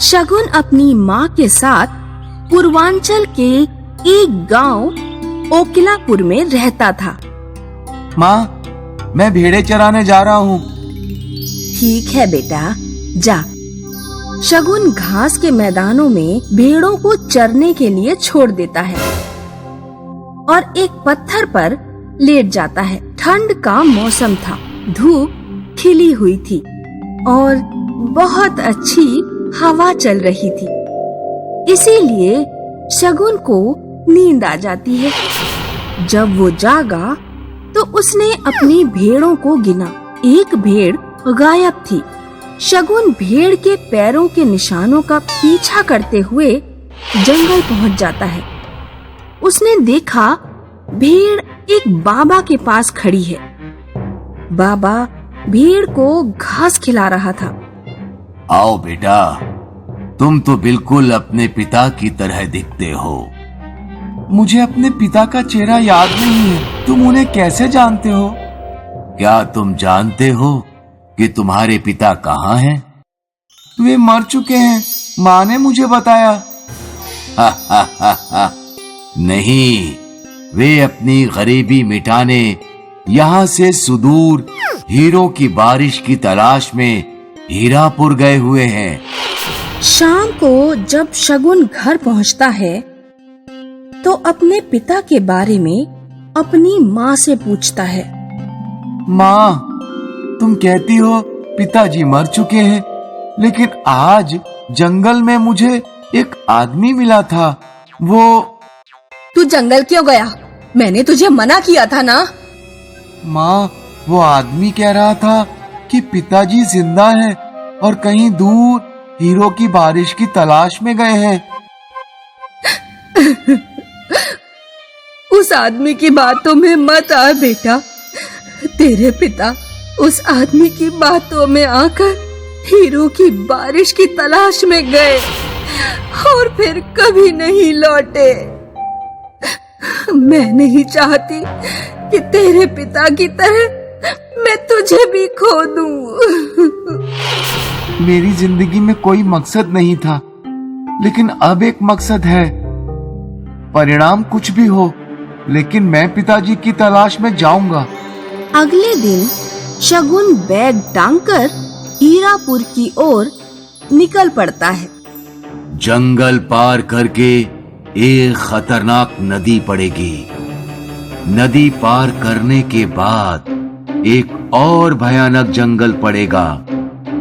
शगुन अपनी माँ के साथ पूर्वांचल के एक गांव ओकिलापुर में रहता था। माँ, मैं भेड़े चराने जा रहा हूँ। ठीक है बेटा, जा। शगुन घास के मैदानों में भेड़ों को चरने के लिए छोड़ देता है और एक पत्थर पर लेट जाता है। ठंड का मौसम था, धूप खिली हुई थी और बहुत अच्छी हवा चल रही थी। इसीलिए शगुन को नींद आ जाती है। जब वो जागा तो उसने अपनी भेड़ों को गिना। एक भेड़ गायब थी। शगुन भेड़ के पैरों के निशानों का पीछा करते हुए जंगल पहुंच जाता है। उसने देखा भेड़ एक बाबा के पास खड़ी है। बाबा भेड़ को घास खिला रहा था। आओ बेटा, तुम तो बिल्कुल अपने पिता की तरह दिखते हो। मुझे अपने पिता का चेहरा याद नहीं है। तुम उन्हें कैसे जानते हो? क्या तुम जानते हो कि तुम्हारे पिता कहाँ हैं? वे मर चुके हैं, माँ ने मुझे बताया। नहीं, वे अपनी गरीबी मिटाने यहाँ से सुदूर हीरों की बारिश की तलाश में हीरापुर गए हुए हैं। शाम को जब शगुन घर पहुँचता है तो अपने पिता के बारे में अपनी माँ से पूछता है। माँ, तुम कहती हो पिताजी मर चुके हैं, लेकिन आज जंगल में मुझे एक आदमी मिला था। वो तू जंगल क्यों गया? मैंने तुझे मना किया था ना। माँ, वो आदमी कह रहा था कि पिताजी जिंदा हैं और कहीं दूर हीरो की बारिश की तलाश में गए हैं। उस आदमी की बातों में मत आ बेटा। तेरे पिता उस आदमी की बातों में आकर हीरो की बारिश की तलाश में गए और फिर कभी नहीं लौटे। मैं नहीं चाहती कि तेरे पिता की तरह मैं तुझे भी खो दूं। मेरी जिंदगी में कोई मकसद नहीं था, लेकिन अब एक मकसद है। परिणाम कुछ भी हो, लेकिन मैं पिताजी की तलाश में जाऊंगा। अगले दिन शगुन बैग टांगकर हीरापुर की ओर निकल पड़ता है। जंगल पार करके एक खतरनाक नदी पड़ेगी। नदी पार करने के बाद एक और भयानक जंगल पड़ेगा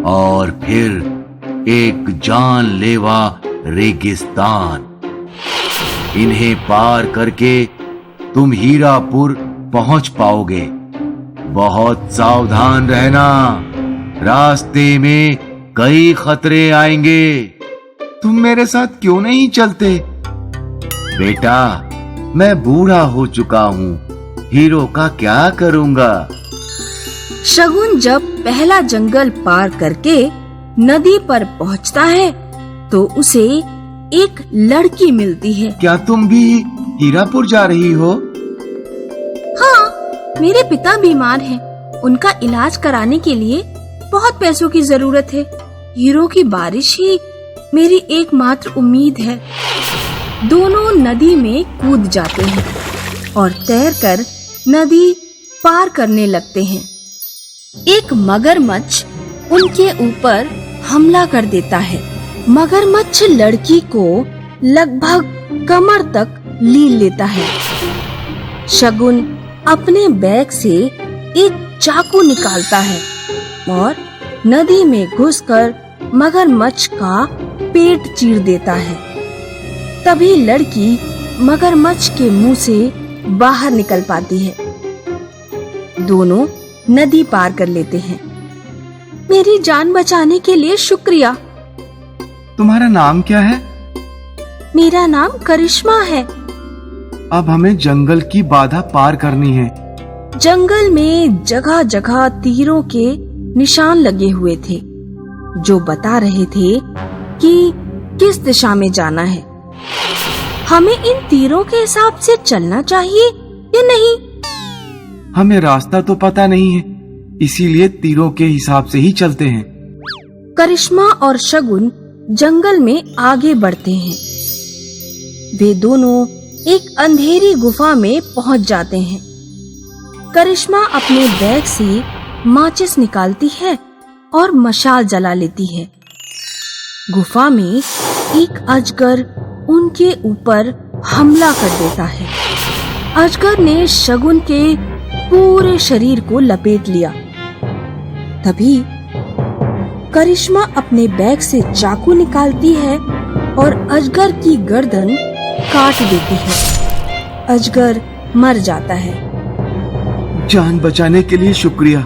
और फिर एक जानलेवा रेगिस्तान। इन्हें पार करके तुम हीरापुर पहुंच पाओगे। बहुत सावधान रहना, रास्ते में कई खतरे आएंगे। तुम मेरे साथ क्यों नहीं चलते? बेटा, मैं बूढ़ा हो चुका हूँ, हीरो का क्या करूँगा? शगुन जब पहला जंगल पार करके नदी पर पहुँचता है तो उसे एक लड़की मिलती है। क्या तुम भी हीरापुर जा रही हो? हाँ, मेरे पिता बीमार हैं। उनका इलाज कराने के लिए बहुत पैसों की जरूरत है। हीरो की बारिश ही मेरी एकमात्र उम्मीद है। दोनों नदी में कूद जाते हैं और तैरकर नदी पार करने लगते हैं। एक मगरमच्छ उनके ऊपर हमला कर देता है। मगरमच्छ लड़की को लगभग कमर तक लील लेता है। शगुन अपने बैग से एक चाकू निकालता है और नदी में घुसकर मगरमच्छ का पेट चीर देता है। तभी लड़की मगरमच्छ के मुंह से बाहर निकल पाती है। दोनों नदी पार कर लेते हैं। मेरी जान बचाने के लिए शुक्रिया। तुम्हारा नाम क्या है? मेरा नाम करिश्मा है। अब हमें जंगल की बाधा पार करनी है। जंगल में जगह जगह तीरों के निशान लगे हुए थे जो बता रहे थे कि किस दिशा में जाना है। हमें इन तीरों के हिसाब से चलना चाहिए या नहीं? हमें रास्ता तो पता नहीं है, इसीलिए तीरों के हिसाब से ही चलते हैं। करिश्मा और शगुन जंगल में आगे बढ़ते हैं। वे दोनों एक अंधेरी गुफा में पहुंच जाते हैं। करिश्मा अपने बैग से माचिस निकालती है और मशाल जला लेती है। गुफा में एक अजगर उनके ऊपर हमला कर देता है। अजगर ने शगुन के पूरे शरीर को लपेट लिया। तभी करिश्मा अपने बैग से चाकू निकालती है और अजगर की गर्दन काट देती है। अजगर मर जाता है। जान बचाने के लिए शुक्रिया।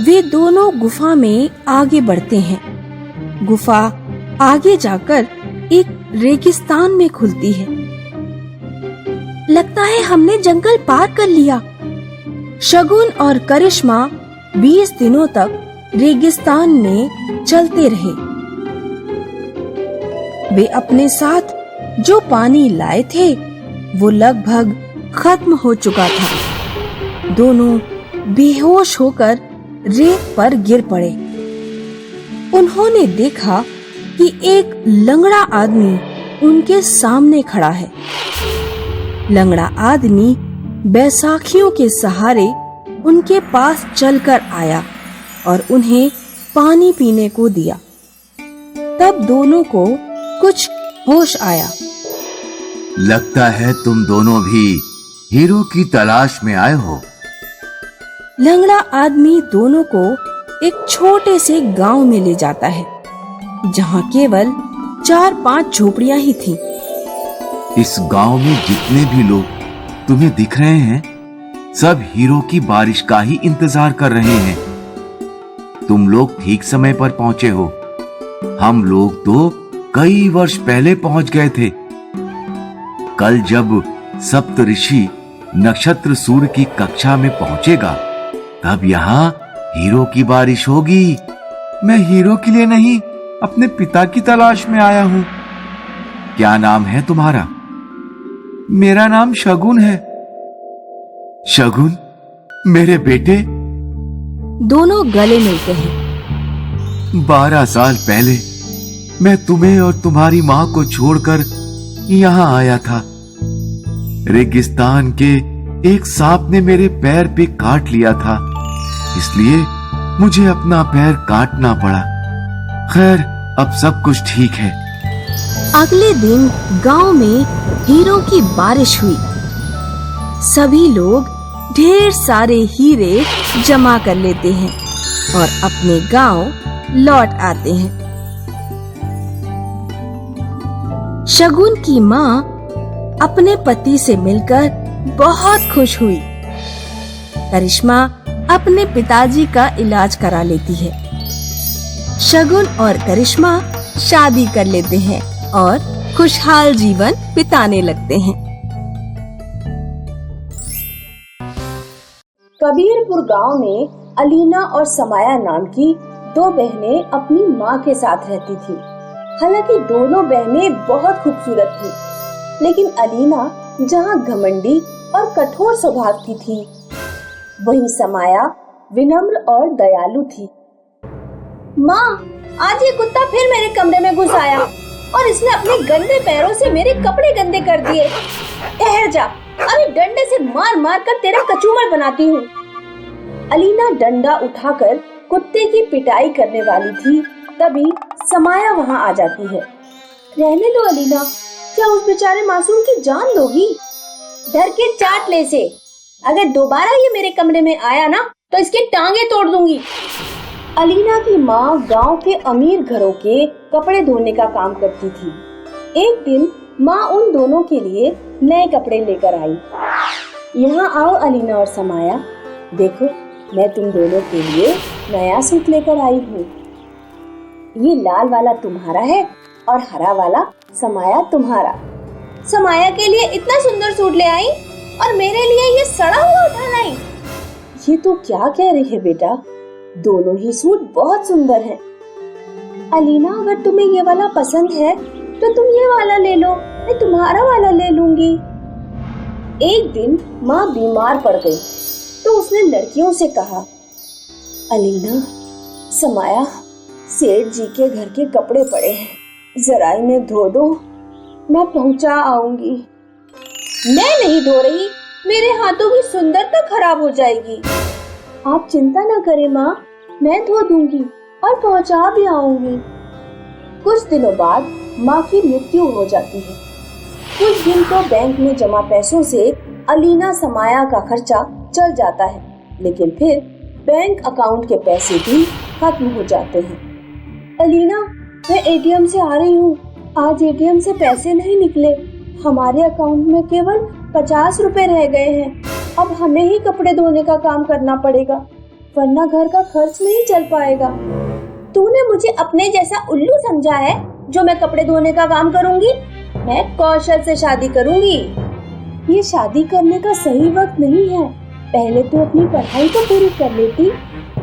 वे दोनों गुफा में आगे बढ़ते हैं। गुफा आगे जाकर एक रेगिस्तान में खुलती है। लगता है हमने जंगल पार कर लिया। शगुन और करिश्मा 20 दिनों तक रेगिस्तान में चलते रहे। वे अपने साथ जो पानी लाए थे वो लगभग खत्म हो चुका था। दोनों बेहोश होकर रेत पर गिर पड़े। उन्होंने देखा कि एक लंगड़ा आदमी उनके सामने खड़ा है। लंगड़ा आदमी बैसाखियों के सहारे उनके पास चलकर आया और उन्हें पानी पीने को दिया। तब दोनों को कुछ होश आया। लगता है तुम दोनों भी हीरो की तलाश में आए हो। लंगड़ा आदमी दोनों को एक छोटे से गांव में ले जाता है, जहां केवल 4-5 झोपड़ियां ही थीं। इस गांव में जितने भी लोग तुम्हें दिख रहे हैं, सब हीरो की बारिश का ही इंतजार कर रहे हैं। तुम लोग ठीक समय पर पहुंचे हो। हम लोग तो कई वर्ष पहले पहुंच गए थे। कल जब सप्तऋषि नक्षत्र सूर्य की कक्षा में पहुंचेगा, तब यहाँ हीरो की बारिश होगी। मैं हीरो के लिए नहीं, अपने पिता की तलाश में आया हूँ। क्या नाम है तुम्हारा? मेरा नाम शगुन है। शगुन, मेरे बेटे। दोनों गले मिलते हैं। 12 साल पहले मैं तुम्हें और तुम्हारी माँ को छोड़कर यहाँ आया था। रेगिस्तान के एक सांप ने मेरे पैर पे काट लिया था, इसलिए मुझे अपना पैर काटना पड़ा। खैर, अब सब कुछ ठीक है। अगले दिन गांव में हीरो की बारिश हुई। सभी लोग ढेर सारे हीरे जमा कर लेते हैं और अपने गांव लौट आते हैं। शगुन की माँ अपने पति से मिलकर बहुत खुश हुई। करिश्मा अपने पिताजी का इलाज करा लेती है। शगुन और करिश्मा शादी कर लेते हैं और खुशहाल जीवन बिताने लगते हैं। कबीरपुर गांव में अलीना और समाया नाम की 2 बहनें अपनी माँ के साथ रहती थी। हालांकि दोनों बहनें बहुत खूबसूरत थी, लेकिन अलीना जहाँ घमंडी और कठोर स्वभाव की थी, वहीं समाया विनम्र और दयालु थी। माँ, आज ये कुत्ता फिर मेरे कमरे में घुस आया और इसने अपने गंदे पैरों से मेरे कपड़े गंदे कर दिए। ठहर जा, अभी डंडे से मार मार कर तेरा कचूमर बनाती हूँ। अलीना डंडा उठाकर कुत्ते की पिटाई करने वाली थी, तभी समाया वहाँ आ जाती है। रहने दो अलीना, क्या उस बेचारे मासूम की जान लोगी? डर के चाट ले से। अगर दोबारा ये मेरे कमरे में आया ना, तो इसके टांगे तोड़ दूंगी। अलीना की माँ गांव के अमीर घरों के कपड़े धोने का काम करती थी। एक दिन माँ उन दोनों के लिए नए कपड़े लेकर आई। यहाँ आओ अलीना और समाया, देखो मैं तुम दोनों के लिए नया सूट लेकर आई हूँ। ये लाल वाला तुम्हारा है और हरा वाला समाया तुम्हारा। समाया के लिए इतना सुंदर सूट ले आई और मेरे लिए ये सड़ा हुआ उठा लाई। ये तो क्या कह रही है बेटा, दोनों ही सूट बहुत सुंदर हैं। अलीना, अगर तुम्हें ये वाला पसंद है तो तुम ये वाला ले लो, मैं तुम्हारा वाला ले लूंगी। एक दिन माँ बीमार पड़ गई तो उसने लड़कियों से कहा, अलीना, समाया, सेठ जी के घर के कपड़े पड़े हैं, जरा इन्हें धो दो, मैं पहुंचा आऊंगी। मैं नहीं धो रही, मेरे हाथों की सुंदरता खराब हो जाएगी। आप चिंता न करें माँ, मैं धो दूंगी और पहुंचा भी आऊंगी। कुछ दिनों बाद माँ की मृत्यु हो जाती है। कुछ दिन तो बैंक में जमा पैसों से अलीना समाया का खर्चा चल जाता है, लेकिन फिर बैंक अकाउंट के पैसे भी खत्म हो जाते हैं। अलीना, मैं एटीएम से आ रही हूँ। आज एटीएम से पैसे नहीं निकले। हमारे अकाउंट में केवल 50 रुपए रह गए हैं। अब हमें ही कपड़े धोने का काम करना पड़ेगा, वरना घर का खर्च नहीं चल पाएगा। तूने मुझे अपने जैसा उल्लू समझा है जो मैं कपड़े धोने का काम करूंगी? मैं कौशल से शादी करूंगी। ये शादी करने का सही वक्त नहीं है। पहले तो अपनी पढ़ाई तो पूरी कर लेती।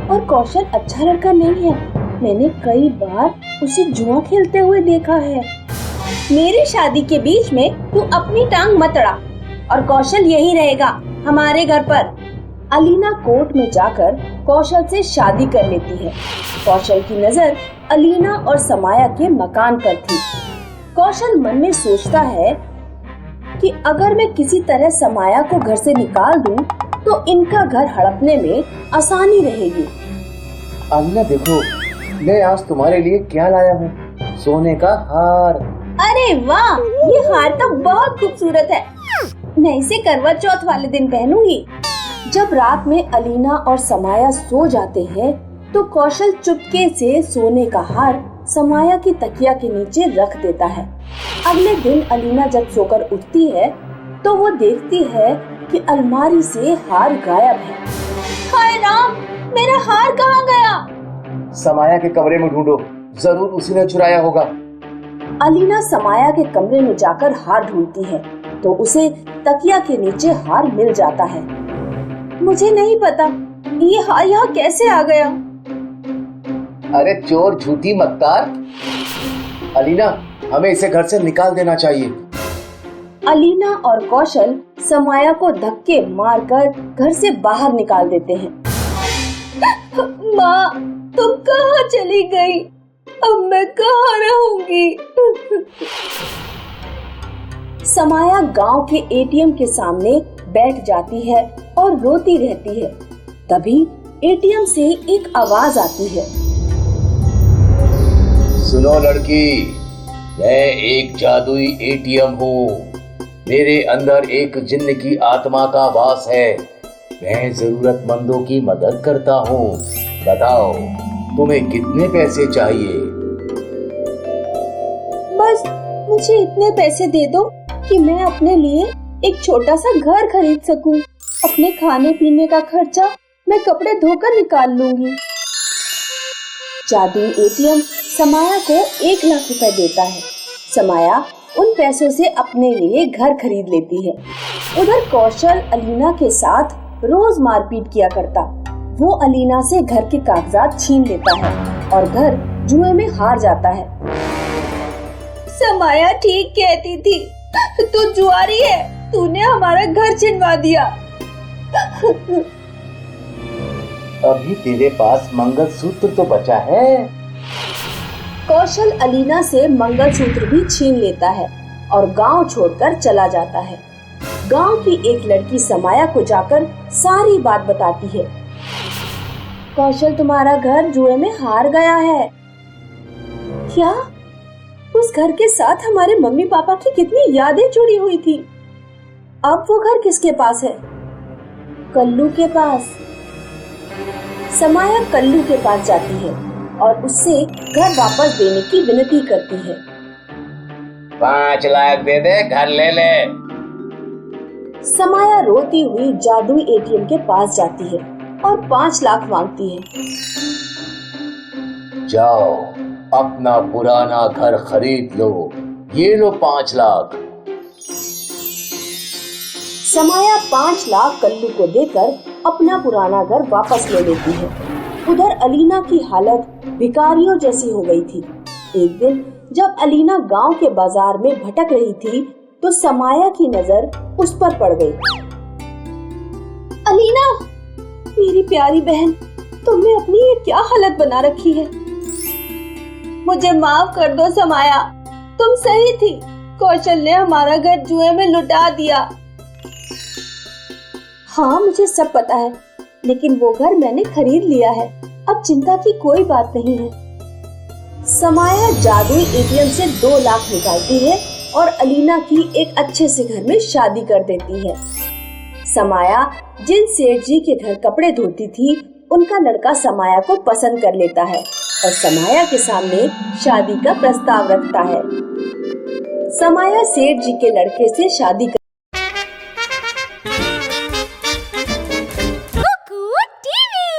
और कौशल अच्छा लड़का नहीं है, मैंने कई बार उसे जुआ खेलते हुए देखा है। मेरी शादी के बीच में तू अपनी टांग मत अड़ा, और कौशल यही रहेगा हमारे घर पर। अलीना कोर्ट में जाकर कौशल से शादी कर लेती है। कौशल की नजर अलीना और समाया के मकान पर थी। कौशल मन में सोचता है कि अगर मैं किसी तरह समाया को घर से निकाल दूं, तो इनका घर हड़पने में आसानी रहेगी। अलीना देखो, मैं आज तुम्हारे लिए क्या लाया हूँ, सोने का हार। अरे वाह, ये हार तो बहुत खूबसूरत है। मैं इसे करवा चौथ वाले दिन पहनूंगी। जब रात में अलीना और समाया सो जाते हैं, तो कौशल चुपके से सोने का हार समाया की तकिया के नीचे रख देता है। अगले दिन अलीना जब सोकर उठती है, तो वो देखती है कि अलमारी से हार गायब है। हाय राम, मेरा हार कहाँ गया? समाया के कमरे में ढूंढो, जरूर उसी ने चुराया होगा। अलीना समाया के कमरे में जाकर हार ढूंढती है, तो उसे तकिया के नीचे हार मिल जाता है। मुझे नहीं पता ये हार यहाँ कैसे आ गया। अरे चोर झूठी मक्कार। अलीना, हमें इसे घर से निकाल देना चाहिए। अलीना और कौशल समाया को धक्के मारकर घर से बाहर निकाल देते हैं। माँ, तुम कहाँ चली गई? अब मैं कहाँ रहूंगी? समाया गांव के एटीएम के सामने बैठ जाती है और रोती रहती है। तभी एटीएम से एक आवाज आती है। सुनो लड़की, मैं एक जादुई एटीएम हूँ। मेरे अंदर एक जिन्न की आत्मा का वास है। मैं जरूरतमंदों की मदद करता हूँ। बताओ, तुम्हें कितने पैसे चाहिए? बस मुझे इतने पैसे दे दो कि मैं अपने लिए एक छोटा सा घर खरीद सकूं। अपने खाने पीने का खर्चा मैं कपड़े धोकर निकाल लूंगी। जादुई एटीएम समाया को 1 लाख रुपए देता है। समाया उन पैसों से अपने लिए घर खरीद लेती है। उधर कौशल अलीना के साथ रोज मारपीट किया करता। वो अलीना से घर के कागजात छीन लेता है और घर जुए में हार जाता है। समाया ठीक कहती थी, तू जुआरी है, तूने हमारा घर छिनवा दिया। अभी तेरे पास मंगलसूत्र तो बचा है। कौशल अलीना से मंगलसूत्र भी छीन लेता है और गांव छोड़कर चला जाता है। गांव की एक लड़की समाया को जाकर सारी बात बताती है। कौशल, तुम्हारा घर जुए में हार गया है। क्या? उस घर के साथ हमारे मम्मी पापा की कितनी यादें जुड़ी हुई थी। अब वो घर किसके पास है? कल्लू के पास। समाया कल्लू के पास जाती है और उससे घर वापस देने की विनती करती है। 5 लाख दे दे, घर ले ले। समाया रोती हुई जादुई एटीएम के पास जाती है और 5 लाख मांगती है। जाओ, अपना पुराना घर खरीद लो। ये लो 5 लाख। समाया 5 लाख कल्लू को देकर अपना पुराना घर वापस ले लेती है। उधर अलीना की हालत भिखारियों जैसी हो गई थी। एक दिन जब अलीना गांव के बाजार में भटक रही थी, तो समाया की नजर उस पर पड़ गई। अलीना, मेरी प्यारी बहन, तुमने अपनी ये क्या हालत बना रखी है? मुझे माफ कर दो समाया, तुम सही थी। कौशल ने हमारा घर जुए में लुटा दिया। हाँ मुझे सब पता है, लेकिन वो घर मैंने खरीद लिया है, अब चिंता की कोई बात नहीं है। समाया जादुई एटीएम से 2 लाख निकालती है और अलीना की एक अच्छे से घर में शादी कर देती है। समाया जिन सेठ जी के घर कपड़े धोती थी, उनका लड़का समाया को पसंद कर लेता है और समाया के सामने शादी का प्रस्ताव रखता है। समाया सेठ जी के लड़के से शादी